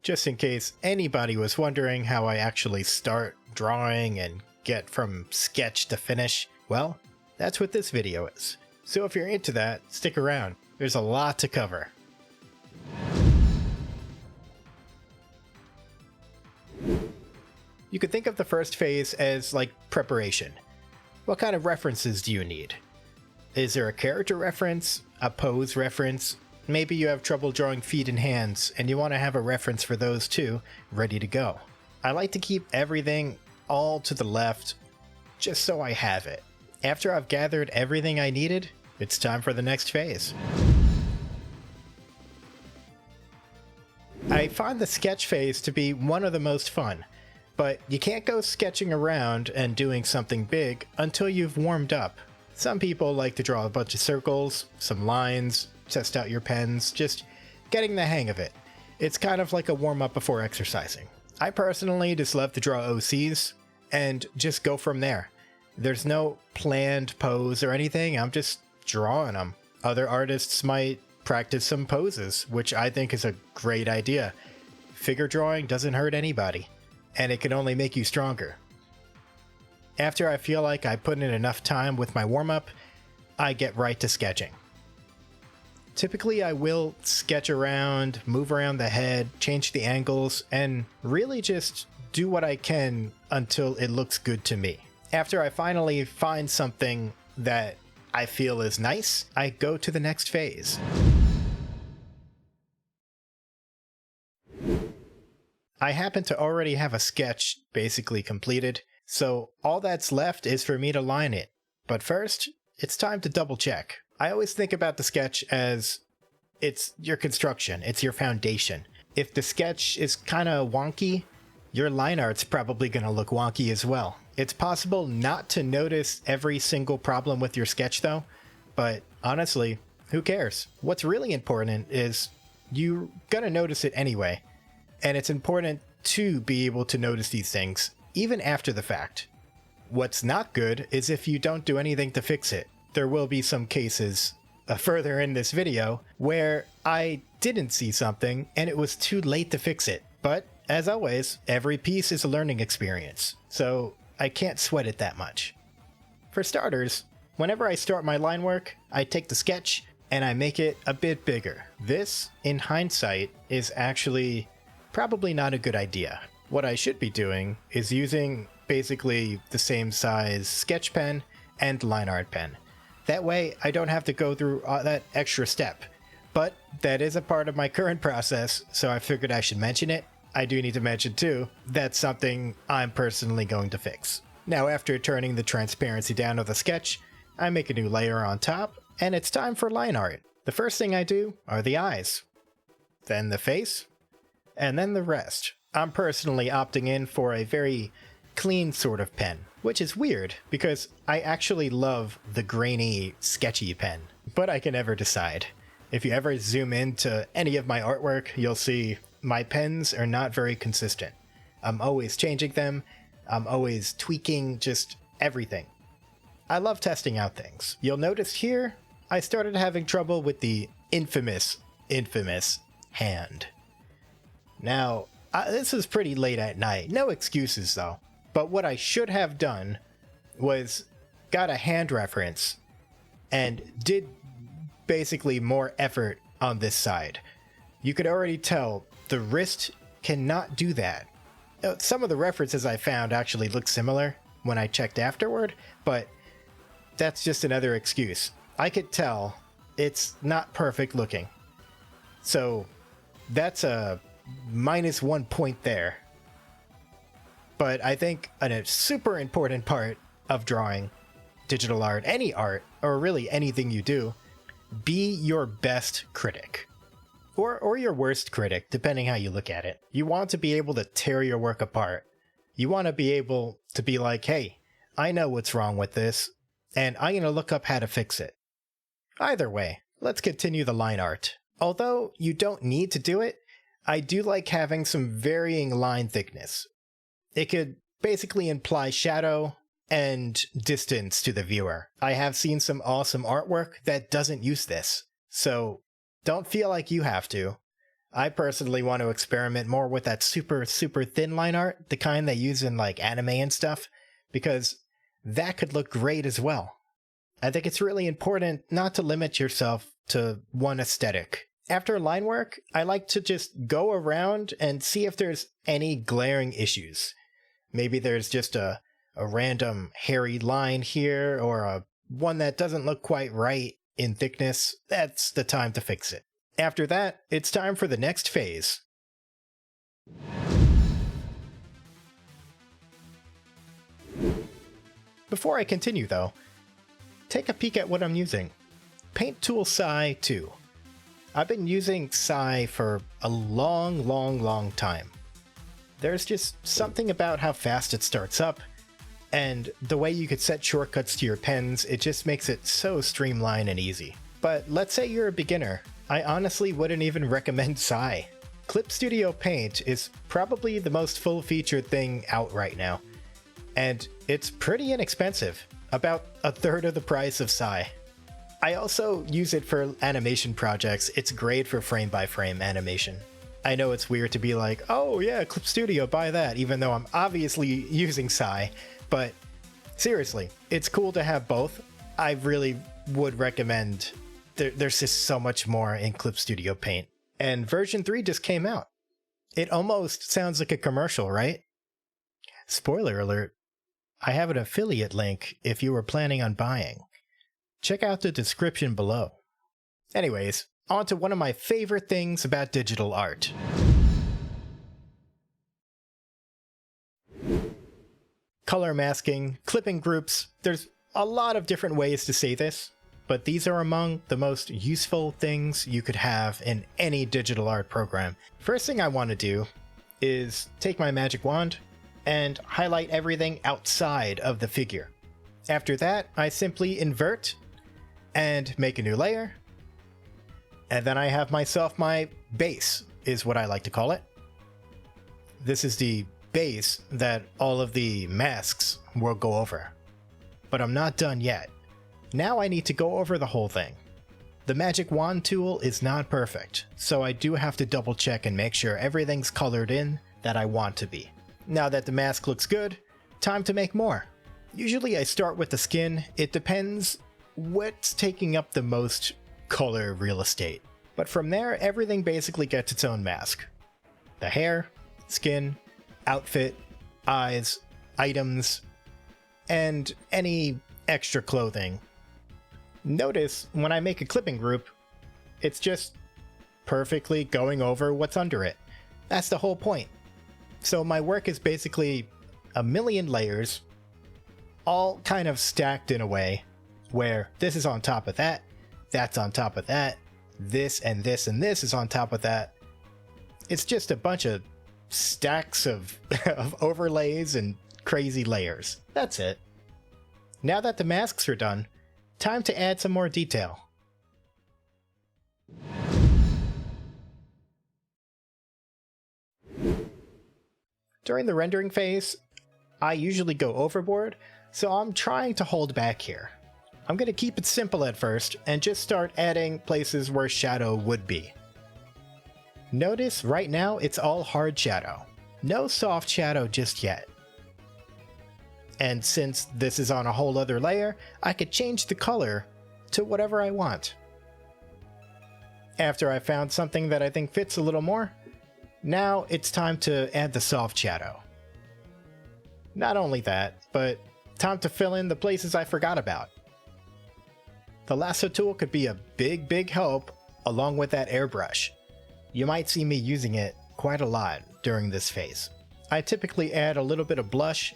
just in case anybody was wondering how I actually start drawing and get from sketch to finish, well, that's what this video is. So if you're into that, stick around. There's a lot to cover. You could think of the first phase as like preparation. What kind of references do you need? Is there a character reference, a pose reference? Maybe you have trouble drawing feet and hands and you want to have a reference for those too, ready to go. I like to keep everything all to the left just so I have it. After I've gathered everything I needed, it's time for the next phase. I find the sketch phase to be one of the most fun, but you can't go sketching around and doing something big until you've warmed up. Some people like to draw a bunch of circles, some lines, test out your pens, just getting the hang of it. It's kind of like a warm-up before exercising. I personally just love to draw OCs and just go from there. There's no planned pose or anything, I'm just drawing them. Other artists might practice some poses, which I think is a great idea. Figure drawing doesn't hurt anybody, and it can only make you stronger. After I feel like I put in enough time with my warm-up, I get right to sketching. Typically I will sketch around, move around the head, change the angles, and really just do what I can until it looks good to me. After I finally find something that I feel is nice, I go to the next phase. I happen to already have a sketch basically completed, so all that's left is for me to line it. But first, it's time to double check. I always think about the sketch as it's your construction, it's your foundation. If the sketch is kind of wonky, your line art's probably going to look wonky as well. It's possible not to notice every single problem with your sketch though, but honestly, who cares? What's really important is you're going to notice it anyway, and it's important to be able to notice these things even after the fact. What's not good is if you don't do anything to fix it. There will be some cases further in this video where I didn't see something and it was too late to fix it. But as always, every piece is a learning experience, so I can't sweat it that much. For starters, whenever I start my line work, I take the sketch and I make it a bit bigger. This, in hindsight, is actually probably not a good idea. What I should be doing is using basically the same size sketch pen and line art pen. That way I don't have to go through that extra step. But that is a part of my current process, so I figured I should mention it. I do need to mention too, that's something I'm personally going to fix. Now after turning the transparency down of the sketch, I make a new layer on top, and it's time for line art. The first thing I do are the eyes, then the face, and then the rest. I'm personally opting in for a very clean sort of pen, which is weird because I actually love the grainy, sketchy pen, but I can never decide. If you ever zoom into any of my artwork, you'll see my pens are not very consistent. I'm always changing them, I'm always tweaking just everything. I love testing out things. You'll notice here, I started having trouble with the infamous hand. Now, this is pretty late at night, no excuses though. But what I should have done was got a hand reference and did basically more effort on this side. You could already tell the wrist cannot do that. Some of the references I found actually look similar when I checked afterward, but that's just another excuse. I could tell it's not perfect looking. So that's a -1 point there. But I think a super important part of drawing, digital art, any art, or really anything you do, be your best critic. Or your worst critic, depending how you look at it. You want to be able to tear your work apart. You want to be able to be like, hey, I know what's wrong with this, and I'm going to look up how to fix it. Either way, let's continue the line art. Although you don't need to do it, I do like having some varying line thickness. It could basically imply shadow and distance to the viewer. I have seen some awesome artwork that doesn't use this, so don't feel like you have to. I personally want to experiment more with that super, super thin line art, the kind they use in like anime and stuff, because that could look great as well. I think it's really important not to limit yourself to one aesthetic. After line work, I like to just go around and see if there's any glaring issues. Maybe there's just a random hairy line here, or one that doesn't look quite right in thickness. That's the time to fix it. After that, it's time for the next phase. Before I continue though, take a peek at what I'm using. Paint Tool Sai 2. I've been using Sai for a long time. There's just something about how fast it starts up, and the way you could set shortcuts to your pens, it just makes it so streamlined and easy. But let's say you're a beginner, I honestly wouldn't even recommend Sai. Clip Studio Paint is probably the most full-featured thing out right now, and it's pretty inexpensive, about a third of the price of Sai. I also use it for animation projects. It's great for frame-by-frame animation. I know it's weird to be like, oh yeah, Clip Studio, buy that, even though I'm obviously using Sai, but seriously, it's cool to have both. I really would recommend. There's just so much more in Clip Studio Paint. And version 3 just came out. It almost sounds like a commercial, right? Spoiler alert, I have an affiliate link if you were planning on buying. Check out the description below. Anyways, on to one of my favorite things about digital art. Color masking, clipping groups, there's a lot of different ways to say this, but these are among the most useful things you could have in any digital art program. First thing I want to do is take my magic wand and highlight everything outside of the figure. After that, I simply invert and make a new layer, and then I have myself my base, is what I like to call it. This is the base that all of the masks will go over. But I'm not done yet. Now I need to go over the whole thing. The magic wand tool is not perfect, so I do have to double check and make sure everything's colored in that I want to be. Now that the mask looks good, time to make more. Usually I start with the skin. It depends what's taking up the most color real estate. But from there, everything basically gets its own mask. The hair, skin, outfit, eyes, items, and any extra clothing. Notice when I make a clipping group, it's just perfectly going over what's under it. That's the whole point. So my work is basically a million layers, all kind of stacked in a way where this is on top of that, that's on top of that, this and this and this is on top of that. It's just a bunch of stacks of overlays and crazy layers. That's it. Now that the masks are done, time to add some more detail. During the rendering phase, I usually go overboard, so I'm trying to hold back here. I'm going to keep it simple at first and just start adding places where shadow would be. Notice right now it's all hard shadow. No soft shadow just yet. And since this is on a whole other layer, I could change the color to whatever I want. After I found something that I think fits a little more, now it's time to add the soft shadow. Not only that, but time to fill in the places I forgot about. The lasso tool could be a big help along with that airbrush. You might see me using it quite a lot during this phase. I typically add a little bit of blush.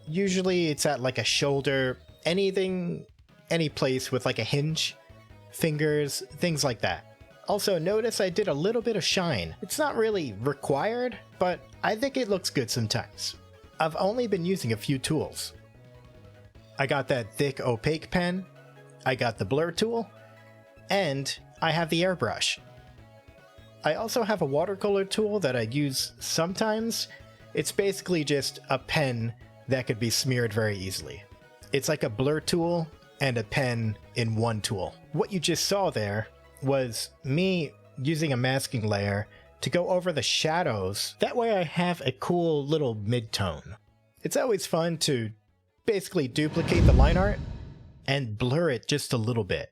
Usually it's at like a shoulder, any place with like a hinge, fingers, things like that. Also notice I did a little bit of shine. It's not really required, but I think it looks good sometimes. I've only been using a few tools. I got that thick opaque pen, I got the blur tool, and I have the airbrush. I also have a watercolor tool that I use sometimes. It's basically just a pen that could be smeared very easily. It's like a blur tool and a pen in one tool. What you just saw there was me using a masking layer to go over the shadows. That way I have a cool little mid-tone. It's always fun to basically duplicate the line art and blur it just a little bit.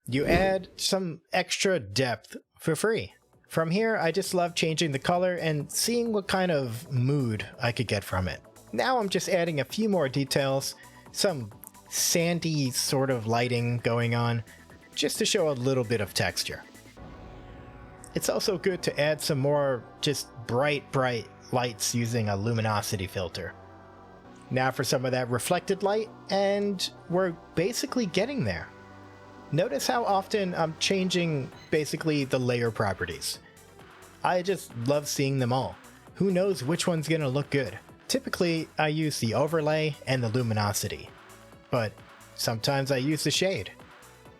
You add some extra depth for free. From here, I just love changing the color and seeing what kind of mood I could get from it. Now I'm just adding a few more details, some sandy sort of lighting going on, just to show a little bit of texture. It's also good to add some more just bright lights using a luminosity filter. Now for some of that reflected light, and we're basically getting there. Notice how often I'm changing basically the layer properties. I just love seeing them all. Who knows which one's gonna look good? Typically, I use the overlay and the luminosity, but sometimes I use the shade.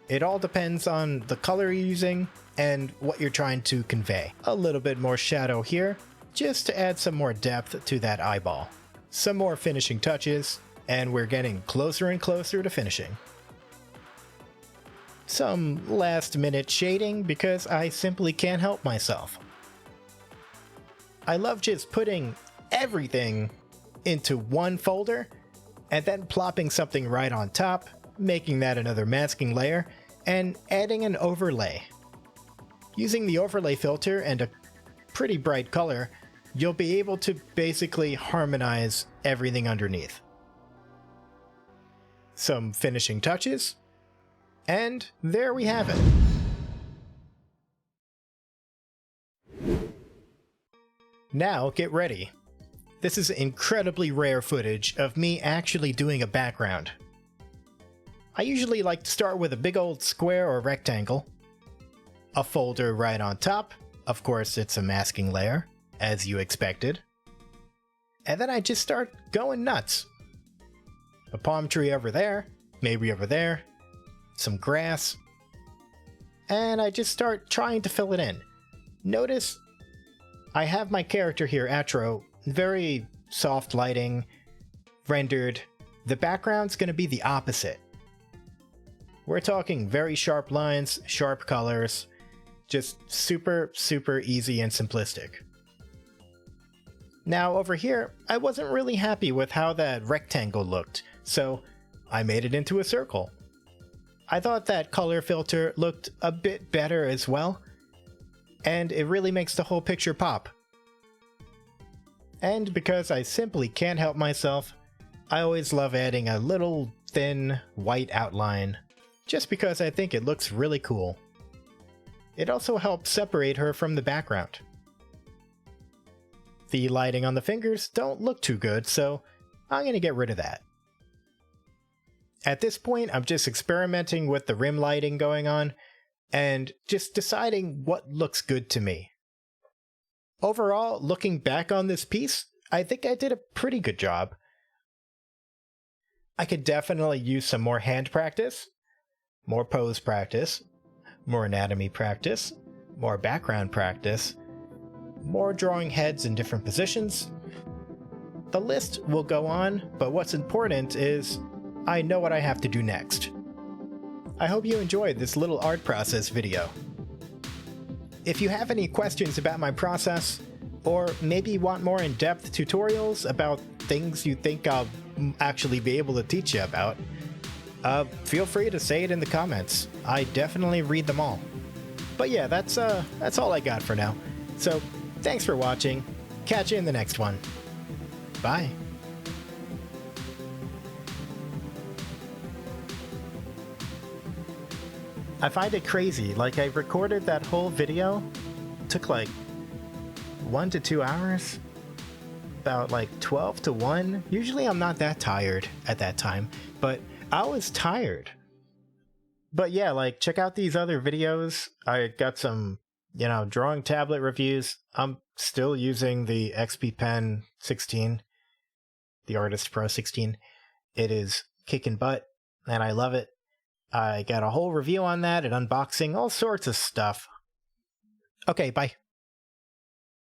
It all depends on the color you're using and what you're trying to convey. A little bit more shadow here, just to add some more depth to that eyeball. Some more finishing touches, and we're getting closer and closer to finishing. Some last minute shading because I simply can't help myself. I love just putting everything into one folder and then plopping something right on top, making that another masking layer, and adding an overlay. Using the overlay filter and a pretty bright color, you'll be able to basically harmonize everything underneath. Some finishing touches, and there we have it. Now get ready. This is incredibly rare footage of me actually doing a background. I usually like to start with a big old square or rectangle, a folder right on top, of course it's a masking layer, as you expected, and then I just start going nuts. A palm tree over there, maybe over there, some grass, and I just start trying to fill it in. Notice I have my character here, Atro, very soft lighting, rendered. The background's going to be the opposite. We're talking very sharp lines, sharp colors, just super easy and simplistic. Now over here, I wasn't really happy with how that rectangle looked, so I made it into a circle. I thought that color filter looked a bit better as well, and it really makes the whole picture pop. And because I simply can't help myself, I always love adding a little thin white outline, just because I think it looks really cool. It also helps separate her from the background. The lighting on the fingers don't look too good, so I'm going to get rid of that. At this point, I'm just experimenting with the rim lighting going on, and just deciding what looks good to me. Overall, looking back on this piece, I think I did a pretty good job. I could definitely use some more hand practice, more pose practice, more anatomy practice, more background practice, more drawing heads in different positions. The list will go on, but what's important is I know what I have to do next. I hope you enjoyed this little art process video. If you have any questions about my process, or maybe want more in-depth tutorials about things you think I'll actually be able to teach you about, feel free to say it in the comments. I definitely read them all. But yeah, that's all I got for now. So thanks for watching. Catch you in the next one. Bye. I find it crazy, like I recorded that whole video, took like 1 to 2 hours, about like 12 to 1. Usually I'm not that tired at that time, but I was tired. But yeah, like check out these other videos. I got some, drawing tablet reviews. I'm still using the XP Pen 16, the Artist Pro 16. It is kicking butt, and I love it. I got a whole review on that, an unboxing, all sorts of stuff. Okay, bye.